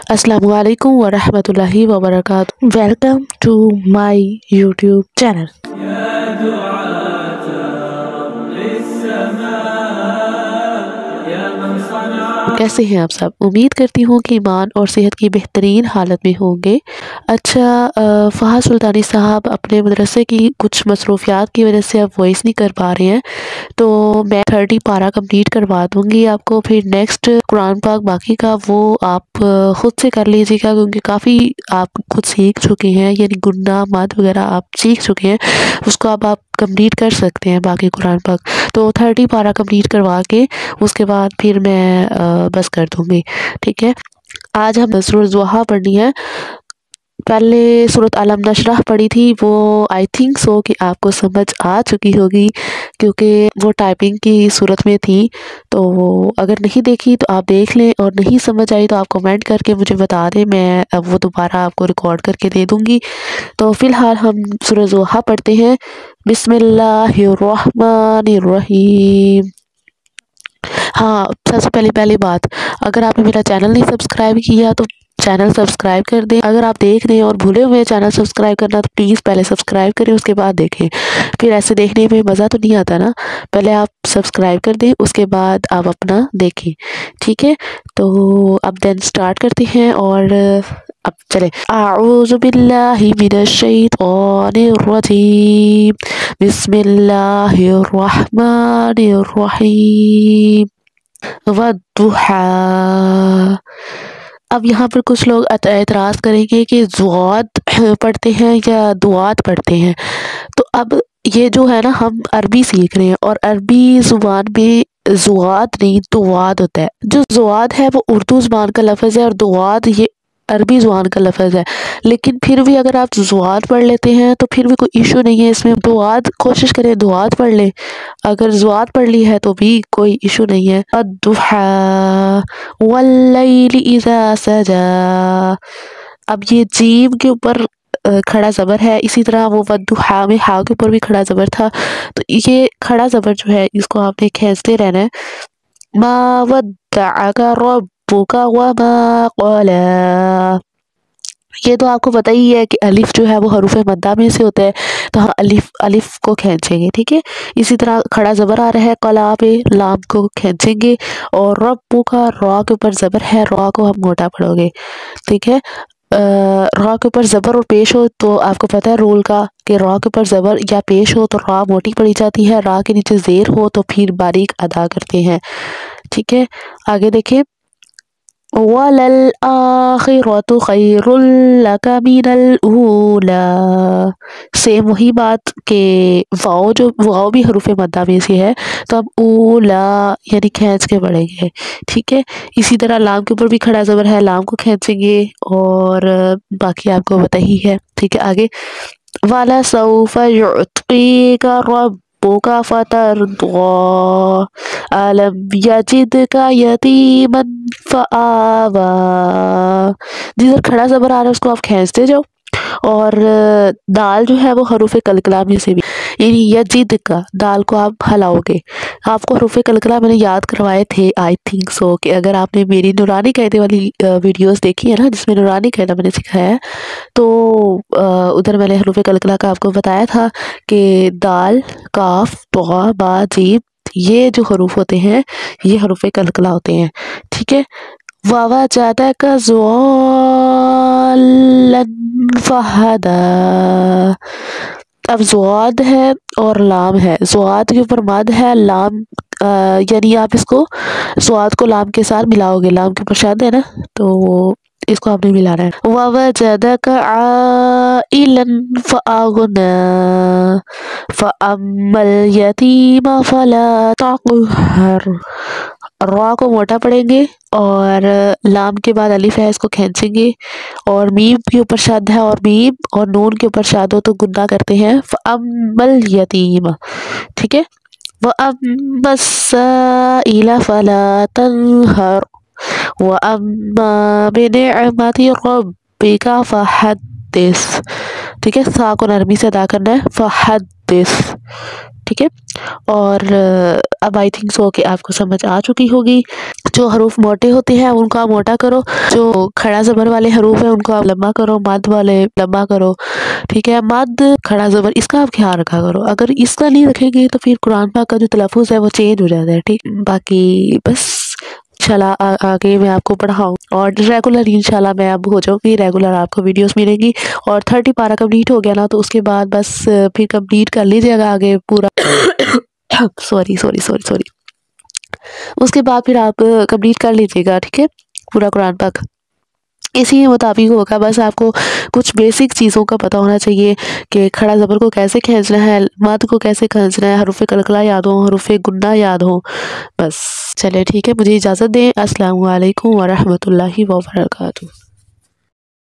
अस्सलामु अलैकुम वरहमतुल्लाहि वबरकातुहू। Welcome to my YouTube channel. कैसे हैं आप सब? उम्मीद करती हूँ कि ईमान और सेहत की बेहतरीन हालत में होंगे। अच्छा, फ़हद सुल्तानी साहब अपने मदरसे की कुछ मसरूफियात की वजह से अब वॉइस नहीं कर पा रहे हैं, तो मैं 30 पारा कंप्लीट करवा दूँगी आपको। फिर नेक्स्ट कुरान पाक बाकी का वो आप ख़ुद से कर लीजिएगा, क्योंकि काफ़ी आप खुद सीख चुके हैं, यानी गुन्ना मद वगैरह आप सीख चुके हैं, उसको अब आप कंप्लीट कर सकते हैं बाकी कुरान पाक। तो 30 पारा कंप्लीट करवा के उसके बाद फिर मैं बस कर दूँगी, ठीक है। आज हम सूरह ज़ुहा पढ़नी है। पहले सूरत अलम नशरह पढ़ी थी, वो आई थिंक सो कि आपको समझ आ चुकी होगी, क्योंकि वो टाइपिंग की सूरत में थी। तो अगर नहीं देखी तो आप देख लें, और नहीं समझ आई तो आप कमेंट करके मुझे बता दें, मैं अब वो दोबारा आपको रिकॉर्ड करके दे दूँगी। तो फ़िलहाल हम सूरह ज़ुहा पढ़ते हैं। बिस्मिल्लाहिर्रहमानिर्रहीम। हाँ, सबसे पहली बात, अगर आपने मेरा चैनल नहीं सब्सक्राइब किया तो चैनल सब्सक्राइब कर दें। अगर आप देख रहे हैं और भूले हुए हैं चैनल सब्सक्राइब करना, तो प्लीज़ पहले सब्सक्राइब करें, उसके बाद देखें। फिर ऐसे देखने में मज़ा तो नहीं आता ना, पहले आप सब्सक्राइब कर दें, उसके बाद आप अपना देखें, ठीक है। तो अब देन स्टार्ट करते हैं, और अब चले। आऊज़ु बिल्लाहि मिनश शैतानिर रजीम, बिस्मिल्लाहिर्रहमानिर्रहीम, वद्दुहा। अब यहाँ पर कुछ लोग एतराज़ करेंगे कि ज़ुआद पढ़ते हैं या दुआत पढ़ते हैं। तो अब ये जो है ना, हम अरबी सीख रहे हैं, और अरबी ज़ुबान में ज़ुआद नहीं दुआद होता है। जो ज़ुआद है वो उर्दू ज़ुबान का लफ्ज़ है, और दुआद ये अरबी ज़ुबान का लफ्ज़ है। लेकिन फिर भी अगर आप ज़ुआद पढ़ लेते हैं तो फिर भी कोई इशू नहीं है इसमें। दुआद कोशिश करें दुआद पढ़ लें, अगर ज़ुआद पढ़ ली है तो भी कोई इशू नहीं है। अद्दुहा वल्लैलि इज़ा सजा। अब ये जीम के ऊपर खड़ा ज़बर है, इसी तरह वो वद्दुहा में हा के ऊपर भी खड़ा ज़बर था, तो ये खड़ा ज़बर जो है इसको आपने खींचते रहना है। मा वद्दअका रब्बुका वमा क़ला। ये तो आपको पता ही है कि अलिफ जो है वो हरूफ मद्दा में से होता है, तो हम अलिफ को खींचेंगे, ठीक है। इसी तरह खड़ा ज़बर आ रहा है कला पे, लाम को खींचेंगे, और रब्बु का रॉ के ऊपर ज़बर है, रॉ को हम मोटा पढ़ोगे, ठीक है। रॉ के ऊपर ज़बर और पेश हो तो आपको पता है रूल का, कि रॉ के ऊपर ज़बर या पेश हो तो रॉ मोटी पड़ी जाती है, रॉ के नीचे ज़ेर हो तो फिर बारीक अदा करते हैं, ठीक है। आगे देखें, वलल आखिरतु खैरुल लका मिनल ऊला। सेम वही बात के वाव भी हरूफ मद्दा में से है, तो हम ऊला यानी खींच के पढ़ेंगे, ठीक है। इसी तरह लाम के ऊपर भी खड़ा ज़बर है, लाम को खींचेंगे, और बाकी आपको पता ही है, ठीक है। आगे, वाला सौफा युअतीका रब्बुका फतरदा, अलम यजिदका यतीमन फआवा। जिधर खड़ा ज़बर आ रहा है उसको आप खींचते जाओ, और दाल जो है वो हरूफ कलकला में से भी, यानी यजिद का दाल को आप हलाओगे। आपको हरूफ कलकला मैंने याद करवाए थे आई थिंक सो, कि अगर आपने मेरी नूरानी कायदे वाली वीडियोस देखी है ना, जिसमें नूरानी कायदा मैंने सिखाया है, तो उधर मैंने हरूफ कलकला का आपको बताया था कि दाल, काफ, तोहा, बा, जीम, ये जो हरूफ होते हैं ये हरूफ कलकला होते हैं, ठीक है। वावा जादा का ज़ुआलन फहदा। अब ज़ुआद है और लाम है, ज़ुआद के ऊपर मद है, लाम यानी आप इसको ज़ुआद को लाम के साथ मिलाओगे, लाम के ऊपर शद है ना, तो इसको आपने मिलाना है। ववजदक आइलन फअगना फअम्मल यतीम फला तक़हर। रॉ को मोटा पढ़ेंगे, और लाम के बाद अलिफ है, इसको खींचेंगे, और मीम के ऊपर शद है, और मीम और नून के ऊपर शद हो तो गुन्ना करते हैं, फअम्मल यतीम, ठीक है। वअम्मस्साइला फला तन्हर, वअम्मा बिनिअमति रब्बिका फहद्दिस, ठीक है। सा को नरमी से अदा करना है, फहद्दिस, ٹھیک ہے. اور اب آئی تھنک سو کہ آپ کو سمجھ آ چکی ہوگی. جو حروف موٹے ہوتے ہیں ان کو آپ موٹا کرو، جو کھڑا زبر والے حروف ہیں ان کو آپ لمبا کرو، مد والے لمبا کرو. ٹھیک ہے، مد کھڑا زبر اس کا آپ خیال رکھا کرو. اگر اس کا نہیں رکھیں گے تو پھر قرآن پاک کا جو تلفظ ہے وہ چینج ہو جاتا ہے. ٹھیک، باقی بس انشاءاللہ آگے میں آپ کو پڑھاؤں اور ریگولر انشاءاللہ میں اب ہو جاؤں گی، ریگولر آپ کو ویڈیوز ملیں گی. اور 30 پارہ کمپلیٹ ہو گیا نا تو اس کے بعد بس پھر کمپلیٹ کر لیجیے گا آگے پورا. سوری اس کے بعد پھر آپ کمپلیٹ کر لیجیے گا. ٹھیک ہے، پورا قرآن پاک اسی مطابق ہوگا. بس آپ کو کچھ بیسک چیزوں کا پتہ ہونا چاہیے کہ کھڑا زبر کو کیسے کھینچنا ہے، مد کو کیسے کھینچنا ہے، حروف قلقلہ یاد ہوں، حروف گنہ یاد ہوں. بس چلے ٹھیک ہے، مجھے اجازت دیں. السلام علیکم ورحمۃ اللہ وبرکاتہ.